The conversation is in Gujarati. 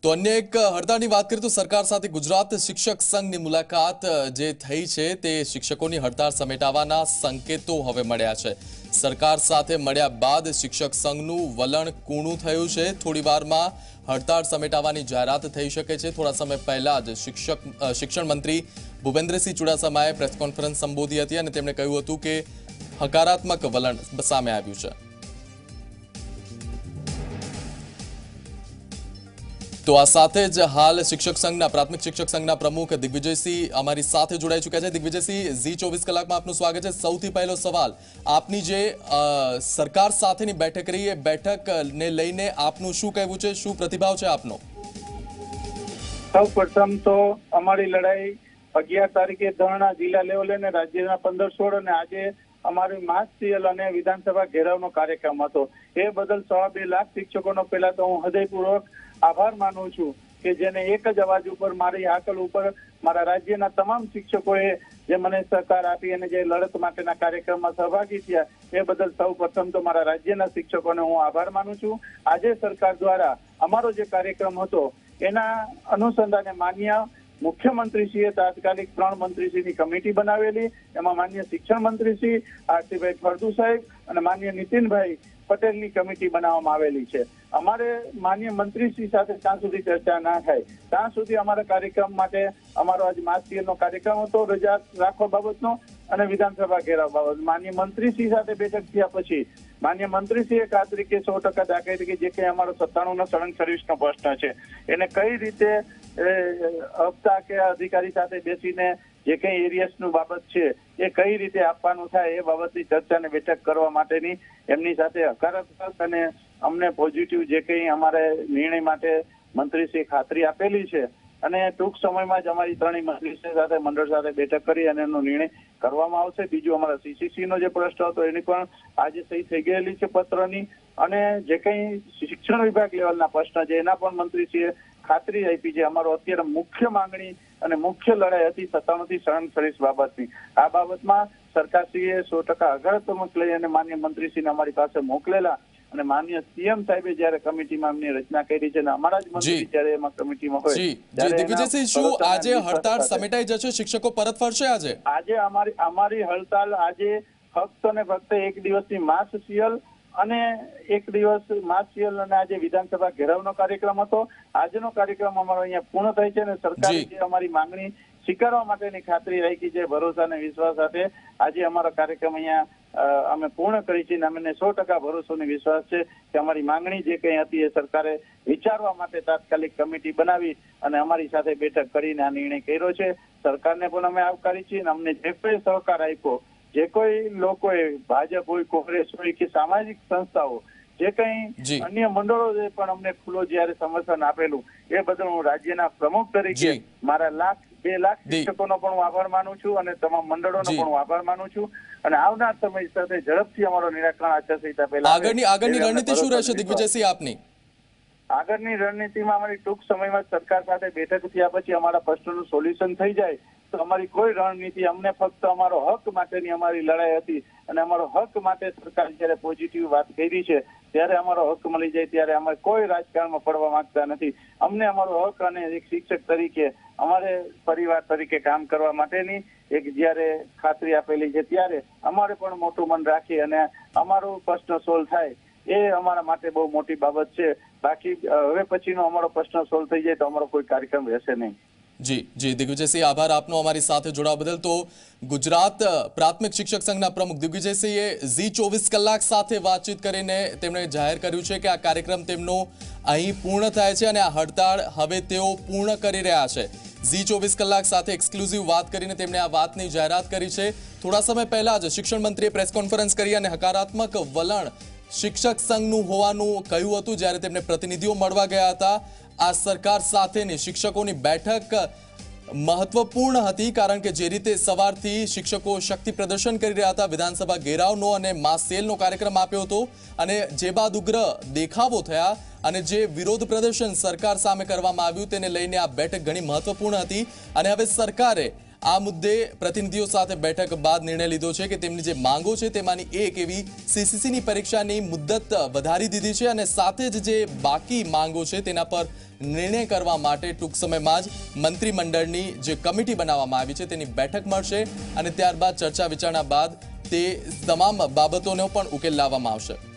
તો અન્ય એક હડતાળની વાત કરીએ તો સરકાર સાથે ગુજરાત શિક્ષક સંઘની મુલાકાત જે થઈ છે તે શિક્ષકોની હડતાળ સમેટાવવાના સંકેતો હવે મળ્યા છે। સરકાર સાથે મળ્યા બાદ શિક્ષક સંઘનું વલણ કૂણું થયું છે। થોડી વારમાં હડતાળ સમેટાવવાની જાહેરાત થઈ શકે છે। થોડા સમય પહેલા જ શિક્ષણ મંત્રી ભૂપેન્દ્રસિંહ ચુડાસમાએ પ્રેસ કોન્ફરન્સ સંબોધી હતી અને તેમણે કહ્યું હતું કે હકારાત્મક વલણ સામે આવ્યું છે। તો આ સાથે જ હાલ શિક્ષક સંઘના પ્રાથમિક શિક્ષક સંઘના પ્રમુખ દિગ્વિજયસિંહ અમારી સાથે જોડાઈ ચૂક્યા છે। દિગ્વિજયસિંહ, ઝી24 કલાકમાં આપનું સ્વાગત છે। સૌથી પહેલો સવાલ, આપની જે સરકાર સાથેની બેઠક રહી એ બેઠકને લઈને આપનું શું કહેવું છે, શું પ્રતિભાવ છે આપનો? સૌપ્રથમ તો અમારી લડાઈ 11 તારીખે ધરણા જિલ્લા લેવલે અને રાજ્યના 15-16 અને આજે અમારી માસ સીએલ અને વિધાનસભા ઘેરાવનો કાર્યક્રમ હતો। એ બદલ 2.5 લાખ શિક્ષકોનો પહેલા તો હું હૃદયપૂર્વક આભાર માનું છું કે જેને એક જ અવાજ ઉપર મારી હાકલ ઉપર મારા રાજ્યના તમામ શિક્ષકોએ જે મને સહકાર આપી અને જે લડત માટેના કાર્યક્રમમાં સહભાગી થયા એ બદલ સૌ પ્રથમ તો મારા રાજ્યના શિક્ષકોને હું આભાર માનું છું। આજે સરકાર દ્વારા અમારો જે કાર્યક્રમ હતો એના અનુસંધાને માન્ય મુખ્યમંત્રીશ્રીએ તાત્કાલિક 3 મંત્રીશ્રીની કમિટી બનાવેલી। એમાં માન્ય શિક્ષણ મંત્રીશ્રી આરતીભાઈ ફળદુ સાહેબ અને માન્ય નીતિનભાઈ પટેલની કમિટી બનાવવામાં આવેલી છે। અમારે માન્ય મંત્રીશ્રી સાથે ત્યાં સુધી ચર્ચા ના થાય ત્યાં સુધી અમારા કાર્યક્રમ માટે અમારો આજ માસનો કાર્યક્રમ હતો રજા રાખવા બાબતનો અને વિધાનસભા ઘેરાવ બાબત માન્ય મંત્રીશ્રી સાથે બેઠક થયા પછી માન્ય મંત્રીશ્રીએ ખાતરી કે 100% દાખવી કે જે કંઈ અમારો 97નો સળંગ સર્વિસનો પ્રશ્ન છે એને કઈ રીતે હપ્તા કે અધિકારી સાથે બેસીને જે કંઈ એરિયસનું બાબત છે એ કઈ રીતે આપવાનું થાય એ બાબતની ચર્ચાને બેઠક કરવા માટેની એમની સાથે હકારાત્મક અને અમને પોઝિટિવ જે કંઈ અમારે નિર્ણય માટે મંત્રીશ્રીએ ખાતરી આપેલી છે અને ટૂંક સમયમાં જ અમારી 3 મંત્રીશ્રી સાથે મંડળ સાથે બેઠક કરી અને એનો નિર્ણય કરવામાં આવશે। બીજું અમારા સીસીસીનો જે પ્રશ્ન હતો એની પણ આજે સહી થઈ ગયેલી છે પત્રની અને જે કંઈ શિક્ષણ વિભાગ લેવલના પ્રશ્ન છે એના પણ મંત્રીશ્રીએ ખાતરી આપી છે। અમારો અત્યારે મુખ્ય માંગણી અને મુખ્ય લડાઈ હતી 97થી સળંગ સર્વિસ બાબતની। આ બાબતમાં સરકારશ્રીએ 100% હકારાત્મક લઈ અને માન્ય મંત્રીશ્રીને અમારી પાસે મોકલેલા અને માન્ય સીએમ સાહેબે જ્યારે કમિટીમાં એમની રચના કરી છે અને અમારા જ મંત્રી જ્યારે એમાં કમિટીમાં હોય જી દિગ્વિજયસિંહ, શું આજે હડતાળ સમેટાઈ જશે? શિક્ષકો પરત ફરશે? આજે અમારી હડતાળ આજે ફક્ત ને ફક્ત 1 દિવસની માસ સીએલ અને 1 દિવસ માસ સીએલ અને આજે વિધાનસભા ઘેરાવનો કાર્યક્રમ હતો। આજનો કાર્યક્રમ અમારો અહીંયા પૂર્ણ થાય છે અને સરકારે જે અમારી માંગણી સ્વીકારવા માટેની ખાતરી રાખી છે ભરોસા અને વિશ્વાસ સાથે આજે અમારો કાર્યક્રમ અહીંયા અમે પૂર્ણ કરી છે અને અમને 100% ભરોસો અને વિશ્વાસ છે કે અમારી માંગણી જે કંઈ હતી એ સરકારે વિચારવા માટે તાત્કાલિક કમિટી બનાવી અને અમારી સાથે બેઠક કરીને આ નિર્ણય કર્યો છે। સરકારને પણ અમે આવકારી છીએ અને અમને જે કોઈ સહકાર આપ્યો જે કોઈ લોકોએ ભાજપ હોય કોંગ્રેસ હોય કે સામાજિક સંસ્થાઓ જે કંઈ અન્ય મંડળો પણ અમને ખુલ્લો જ્યારે સમર્થન આપેલું એ બદલ હું રાજ્યના પ્રમુખ તરીકે મારા 2 લાખ શિક્ષકોનો પણ હું આભાર માનું છું અને તમામ મંડળોનો પણ હું આભાર માનું છું અને આવનાર સમય સાથે ઝડપથી અમારો નિરાકરણ આચારસંહિતા પહેલા આગળની રણનીતિ શું રહેશે દિગ્વિજયસિંહ આપની? આગળની રણનીતિમાં અમારી ટૂંક સમયમાં સરકાર સાથે બેઠક થયા પછી અમારા પ્રશ્નોનું સોલ્યુશન થઈ જાય તો અમારી કોઈ રણનીતિ અમને ફક્ત અમારો હક માટેની અમારી લડાઈ હતી અને અમારો હક માટે સરકાર જ્યારે પોઝિટિવ વાત કરી છે ત્યારે અમારો હક મળી જાય ત્યારે અમે કોઈ રાજકારણમાં પડવા માંગતા નથી। અમને અમારો હક અને એક શિક્ષક તરીકે અમારે પરિવાર તરીકે કામ કરવા માટેની એક જ્યારે ખાતરી આપેલી છે ત્યારે અમારે પણ મોટું મન રાખી અને અમારો પ્રશ્ન સોલ્વ થાય એ અમારા માટે બહુ મોટી બાબત છે। બાકી હવે પછીનો અમારો પ્રશ્ન સોલ્વ થઈ જાય તો અમારો કોઈ કાર્યક્રમ રહેશે નહીં। જી દિગ્વિજયસિંહ, આભાર આપનો અમારી સાથે જોડાવા બદલ। તો ગુજરાત પ્રાથમિક શિક્ષક સંઘના પ્રમુખ દિગ્વિજયસિંહે ઝી24 કલાક સાથે વાતચીત કરીને તેમણે જાહેર કર્યું છે કે આ કાર્યક્રમ તેમનો અહીં પૂર્ણ થાય છે અને આ હડતાળ હવે તેઓ પૂર્ણ કરી રહ્યા છે। ઝી24 કલાક સાથે એક્સક્લુઝિવ વાત કરીને તેમણે આ વાતની જાહેરાત કરી છે। થોડા સમય પહેલા જ શિક્ષણ મંત્રીએ પ્રેસ કોન્ફરન્સ કરી અને હકારાત્મક વલણ શિક્ષક સંઘનું હોવાનું કહ્યું હતું જ્યારે તેમને પ્રતિનિધિઓ મળવા ગયા હતા। આ સરકાર સાથેની શિક્ષકોની બેઠક મહત્વપૂર્ણ હતી કારણ કે જે રીતે સવારથી શિક્ષકો શક્તિ પ્રદર્શન કરી રહ્યા હતા, વિધાનસભા ઘેરાવનો અને માસ સેલનો કાર્યક્રમ આપ્યો હતો અને જે બાદ ઉગ્ર દેખાવો થયા અને જે વિરોધ પ્રદર્શન સરકાર સામે કરવામાં આવ્યું તેને લઈને આ બેઠક ઘણી મહત્વપૂર્ણ હતી અને હવે સરકારે આ મુદ્દે પ્રતિનિધિઓ સાથે બેઠક બાદ નિર્ણય લીધો છે કે તેમની જે માંગો છે તેમાંની એક એવી સીસીસીની પરીક્ષાની મુદ્દત વધારી દીધી છે અને સાથે જ જે બાકી માંગો છે તેના પર નિર્ણય કરવા માટે ટૂંક સમયમાં જ મંત્રીમંડળની જે કમિટી બનાવવામાં આવી છે તેની બેઠક મળશે અને ત્યારબાદ ચર્ચા વિચારણા બાદ તે તમામ બાબતોનો પણ ઉકેલ લાવવામાં આવશે.